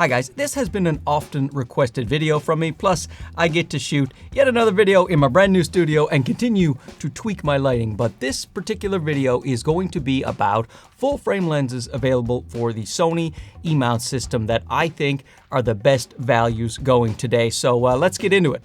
Hi guys, this has been an often requested video from me, plus I get to shoot yet another video in my brand new studio and continue to tweak my lighting, but this particular video is going to be about full frame lenses available for the Sony E-mount system that I think are the best values going today. So let's get into it.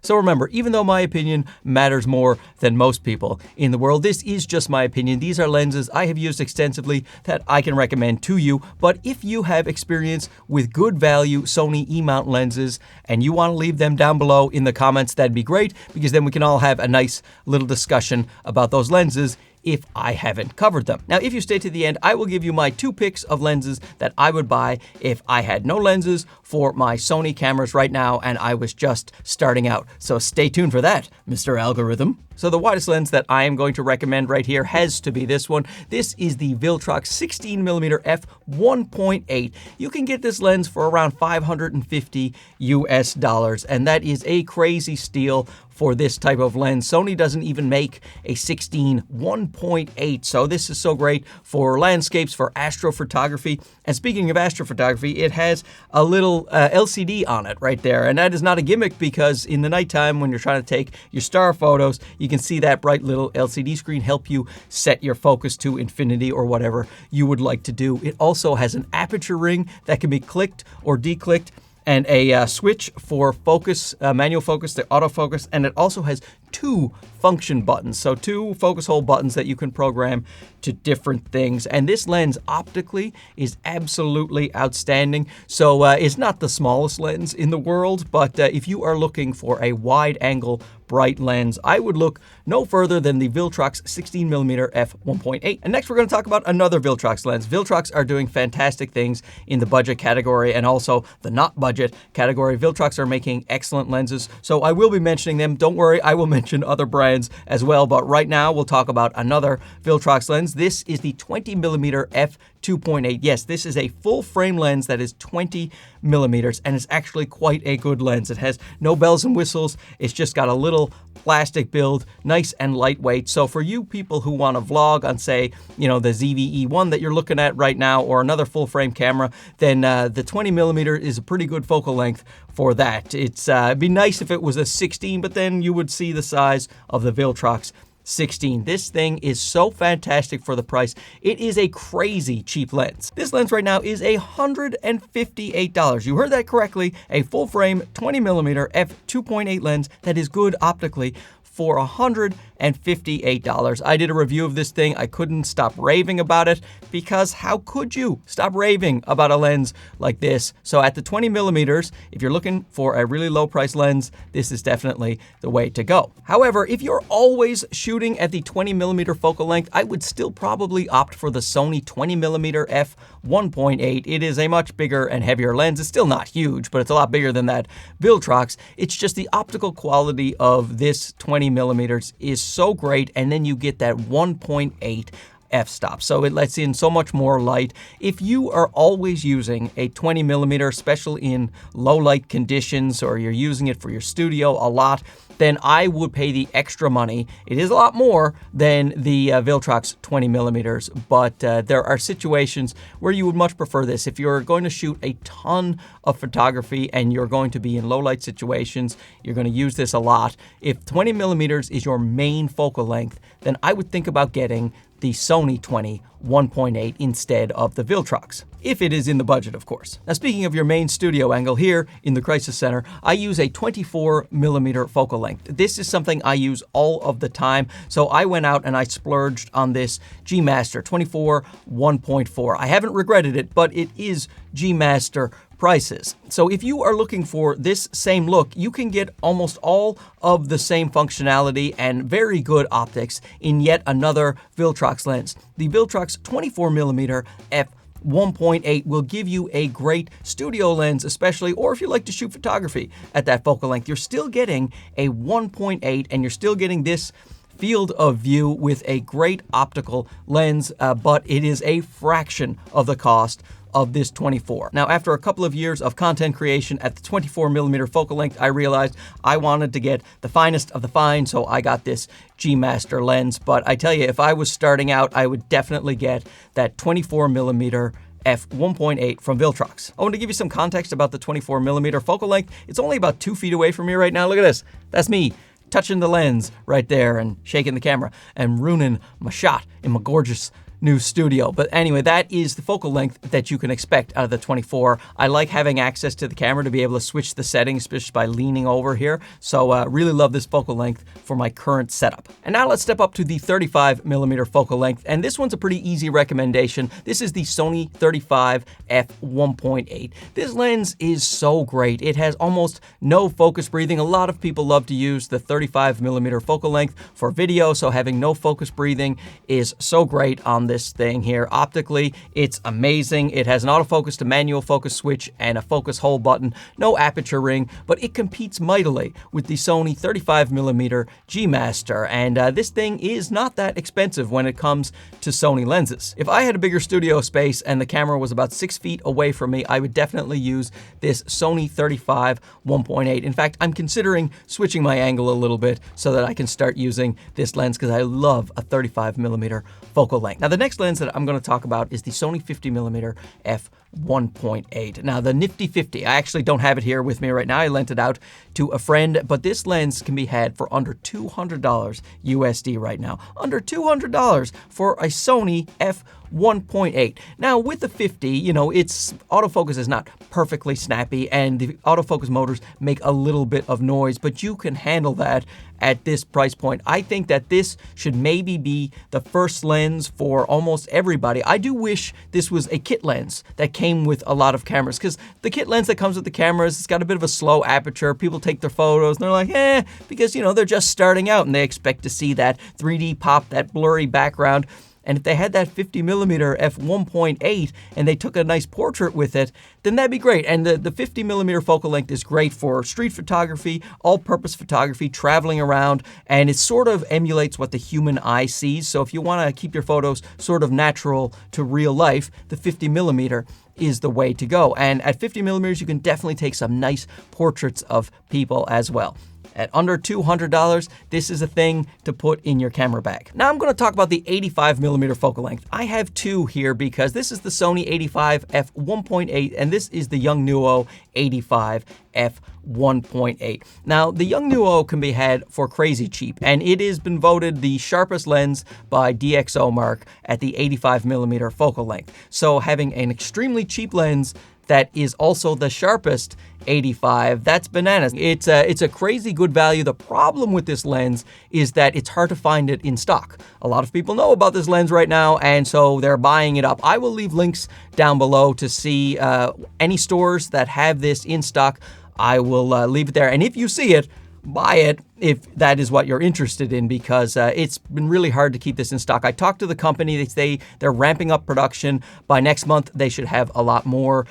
So remember, even though my opinion matters more than most people in the world, this is just my opinion. These are lenses I have used extensively that I can recommend to you. But if you have experience with good value Sony E-mount lenses and you want to leave them down below in the comments, that'd be great, because then we can all have a nice little discussion about those lenses if I haven't covered them. Now, if you stay to the end, I will give you my 2 picks of lenses that I would buy if I had no lenses for my Sony cameras right now and I was just starting out. So stay tuned for that, Mr. Algorithm. So the widest lens that I am going to recommend right here has to be this one. This is the Viltrox 16mm f1.8. You can get this lens for around $550 US, and that is a crazy steal for this type of lens. Sony doesn't even make a 16 1.8, so this is so great for landscapes, for astrophotography. And speaking of astrophotography, it has a little LCD on it right there, and that is not a gimmick, because in the nighttime when you're trying to take your star photos, you can see that bright little LCD screen help you set your focus to infinity or whatever you would like to do. It also has an aperture ring that can be clicked or declicked, and a switch for focus, manual focus to autofocus, and it also has 2 function buttons, so 2 focus hole buttons that you can program to different things. And this lens optically is absolutely outstanding. So it's not the smallest lens in the world, but if you are looking for a wide angle bright lens, I would look no further than the Viltrox 16mm f1.8. And next we're going to talk about another Viltrox lens. Viltrox are doing fantastic things in the budget category and also the not budget category. Viltrox are making excellent lenses, so I will be mentioning them. Don't worry, I will mention other brands as well, but right now we'll talk about another Viltrox lens. This is the 20mm f2.8. Yes, this is a full frame lens that is 20 millimeters, and it's actually quite a good lens. It has no bells and whistles. It's just got a little plastic build, nice and lightweight. So for you people who want to vlog on, say, the ZVE1 that you're looking at right now, or another full frame camera, then the 20 millimeter is a pretty good focal length for that. It'd be nice if it was a 16, but then you would see the size of the Viltrox 16. This thing is so fantastic for the price. It is a crazy cheap lens. This lens right now is $158. You heard that correctly. A full frame 20mm f2.8 lens that is good optically for $158. I did a review of this thing. I couldn't stop raving about it, because how could you stop raving about a lens like this? So at the 20 millimeters, if you're looking for a really low price lens, this is definitely the way to go. However, if you're always shooting at the 20 millimeter focal length, I would still probably opt for the Sony 20mm f1.8. It is a much bigger and heavier lens. It's still not huge, but it's a lot bigger than that Viltrox. It's just the optical quality of this 20 millimeters is so great, and then you get that 1.8 f-stop, so it lets in so much more light. If you are always using a 20 millimeter, especially in low light conditions, or you're using it for your studio a lot, then I would pay the extra money. It is a lot more than the Viltrox 20 millimeters, but there are situations where you would much prefer this. If you're going to shoot a ton of photography and you're going to be in low light situations, you're going to use this a lot. If 20 millimeters is your main focal length, then I would think about getting the Sony 20 1.8 instead of the Viltrox, if it is in the budget, of course. Now, speaking of your main studio angle, here in the Crisis Center, I use a 24mm focal length. This is something I use all of the time, so I went out and I splurged on this G Master 24 1.4. I haven't regretted it, but it is G Master prices. So if you are looking for this same look, you can get almost all of the same functionality and very good optics in yet another Viltrox lens. The Viltrox 24mm f1.8 will give you a great studio lens, especially, or if you like to shoot photography at that focal length. You're still getting a 1.8, and you're still getting this field of view with a great optical lens, but it is a fraction of the cost of this 24. Now, after a couple of years of content creation at the 24mm focal length, I realized I wanted to get the finest of the fine, so I got this G Master lens. But I tell you, if I was starting out, I would definitely get that 24mm f1.8 from Viltrox. I want to give you some context about the 24mm focal length. It's only about 2 feet away from me right now. Look at this. That's me touching the lens right there and shaking the camera and ruining my shot in my gorgeous new studio. But anyway, that is the focal length that you can expect out of the 24. I like having access to the camera to be able to switch the settings just by leaning over here. So really love this focal length for my current setup. And now let's step up to the 35mm focal length. And this one's a pretty easy recommendation. This is the Sony 35 f1.8. This lens is so great. It has almost no focus breathing. A lot of people love to use the 35mm focal length for video, so having no focus breathing is so great on this thing here. Optically, it's amazing. It has an autofocus to manual focus switch and a focus hold button, no aperture ring, but it competes mightily with the Sony 35mm G Master, and this thing is not that expensive when it comes to Sony lenses. If I had a bigger studio space and the camera was about 6 feet away from me, I would definitely use this Sony 35 1.8. In fact, I'm considering switching my angle a little bit so that I can start using this lens because I love a 35mm focal length. Now, the next lens that I'm going to talk about is the Sony 50mm f1.8. Now, the nifty 50, I actually don't have it here with me right now. I lent it out to a friend, but this lens can be had for under $200 USD right now. Under $200 for a Sony f1.8. Now, with the 50, you know, its autofocus is not perfectly snappy and the autofocus motors make a little bit of noise, but you can handle that at this price point. I think that this should maybe be the first lens for almost everybody. I do wish this was a kit lens that came with a lot of cameras, because the kit lens that comes with the cameras, it's got a bit of a slow aperture. People take their photos and they're like, because, you know, they're just starting out and they expect to see that 3D pop, that blurry background. And if they had that 50mm f1.8 and they took a nice portrait with it, then that'd be great. And the 50mm focal length is great for street photography, all-purpose photography, traveling around, and it sort of emulates what the human eye sees. So if you want to keep your photos sort of natural to real life, the 50mm is the way to go. And at 50mm, you can definitely take some nice portraits of people as well. At under $200, this is a thing to put in your camera bag. Now I'm going to talk about the 85mm focal length. I have two here because this is the Sony 85 f1.8 and this is the Yongnuo 85 f1.8. Now, the Yongnuo can be had for crazy cheap, and it has been voted the sharpest lens by DxOMark at the 85mm focal length. So having an extremely cheap lens that is also the sharpest 85, that's bananas. It's a crazy good value. The problem with this lens is that it's hard to find it in stock. A lot of people know about this lens right now, and so they're buying it up. I will leave links down below to see any stores that have this in stock. I will leave it there, and if you see it, buy it if that is what you're interested in, because it's been really hard to keep this in stock. I talked to the company. They say they're ramping up production. By next month, they should have a lot more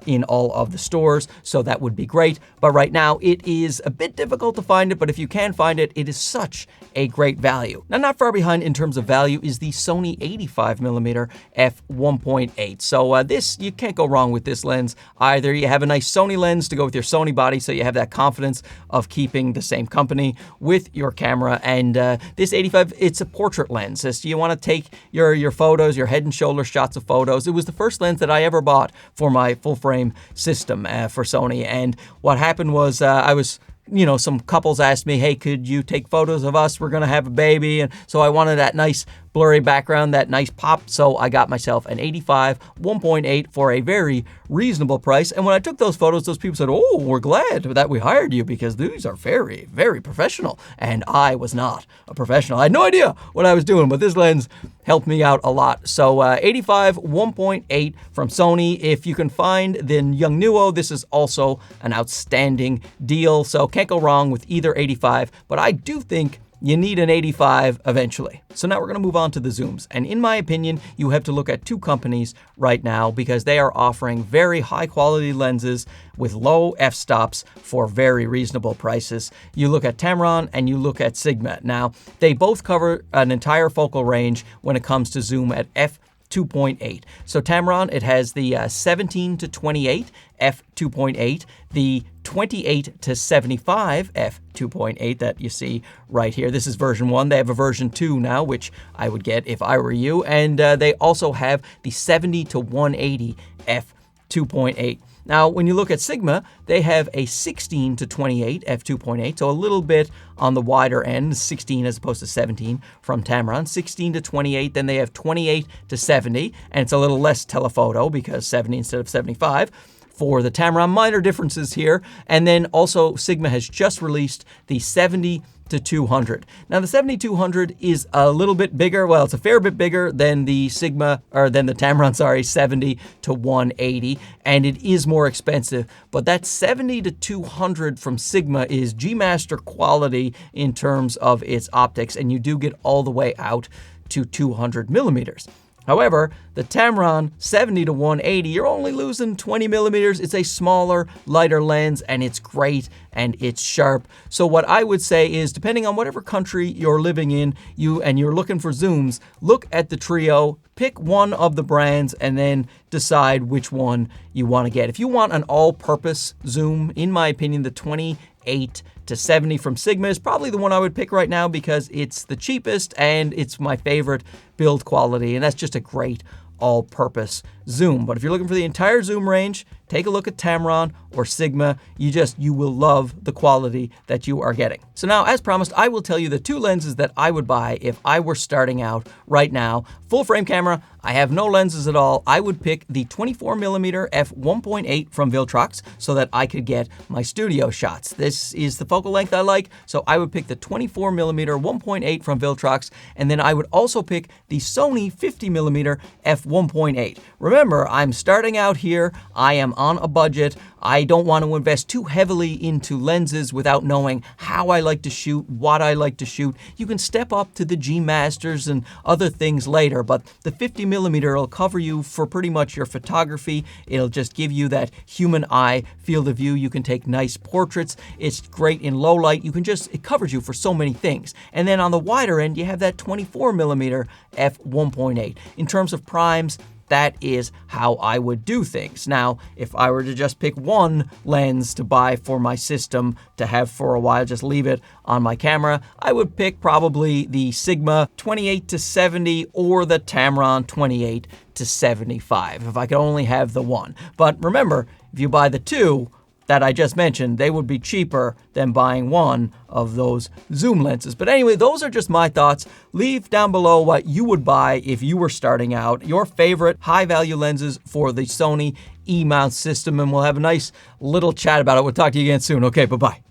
in all of the stores, so that would be great. But right now, it is a bit difficult to find it, but if you can find it, it is such a great value. Now, not far behind in terms of value is the Sony 85mm f1.8. So this, you can't go wrong with this lens either. You have a nice Sony lens to go with your Sony body, so you have that confidence of keeping the same company with your camera. And this 85, it's a portrait lens. So you want to take your photos, your head and shoulder shots of photos. It was the first lens that I ever bought for my full frame system for Sony. And what happened was some couples asked me, hey, could you take photos of us? We're going to have a baby. And so I wanted that nice blurry background, that nice pop. So I got myself an 85 1.8 for a very reasonable price. And when I took those photos, those people said, oh, we're glad that we hired you because these are very, very professional. And I was not a professional. I had no idea what I was doing, but this lens helped me out a lot. So 85 1.8 from Sony. If you can find the Yongnuo, this is also an outstanding deal. So can't go wrong with either 85, but I do think you need an 85 eventually. So now we're going to move on to the zooms. And in my opinion, you have to look at two companies right now because they are offering very high quality lenses with low f-stops for very reasonable prices. You look at Tamron and you look at Sigma. Now, they both cover an entire focal range when it comes to zoom at f2.8. So Tamron, it has the 17 to 28 f2.8, the 28 to 75 f2.8 that you see right here. This is version 1. They have a version 2 now, which I would get if I were you. And they also have the 70 to 180 f2.8. Now, when you look at Sigma, they have a 16 to 28 f2.8, so a little bit on the wider end, 16 as opposed to 17 from Tamron. 16 to 28, then they have 28 to 70, and it's a little less telephoto because 70 instead of 75. For the Tamron, minor differences here. And then also Sigma has just released the 70 to 200. Now the 7200 is a little bit bigger. Well, it's a fair bit bigger than the Tamron, 70 to 180, and it is more expensive. But that 70 to 200 from Sigma is G Master quality in terms of its optics, and you do get all the way out to 200 millimeters. However, the Tamron 70 to 180, you're only losing 20 millimeters. It's a smaller, lighter lens, and it's great, and it's sharp. So what I would say is, depending on whatever country you're living in, you're looking for zooms, look at the trio, pick one of the brands, and then decide which one you want to get. If you want an all-purpose zoom, in my opinion, the 28 to 70 from Sigma is probably the one I would pick right now because it's the cheapest and it's my favorite build quality, and that's just a great all-purpose zoom. But if you're looking for the entire zoom range, take a look at Tamron or Sigma. You will love the quality that you are getting. So now, as promised, I will tell you the two lenses that I would buy if I were starting out right now. Full frame camera, I have no lenses at all. I would pick the 24mm f1.8 from Viltrox so that I could get my studio shots. This is the focal length I like, so I would pick the 24mm 1.8 from Viltrox, and then I would also pick the Sony 50mm f1.8. Remember, I'm starting out here. I am on a budget. I don't want to invest too heavily into lenses without knowing how I like to shoot, what I like to shoot. You can step up to the G Masters and other things later, but the 50mm will cover you for pretty much your photography. It'll just give you that human eye field of view. You can take nice portraits. It's great in low light. It covers you for so many things. And then on the wider end, you have that 24mm f1.8. In terms of primes, that is how I would do things. Now, if I were to just pick one lens to buy for my system to have for a while, just leave it on my camera, I would pick probably the Sigma 28 to 70 or the Tamron 28 to 75 if I could only have the one. But remember, if you buy the two that I just mentioned, they would be cheaper than buying one of those zoom lenses. But anyway, those are just my thoughts. Leave down below what you would buy if you were starting out, your favorite high-value lenses for the Sony E-mount system, and we'll have a nice little chat about it. We'll talk to you again soon. Okay, bye-bye.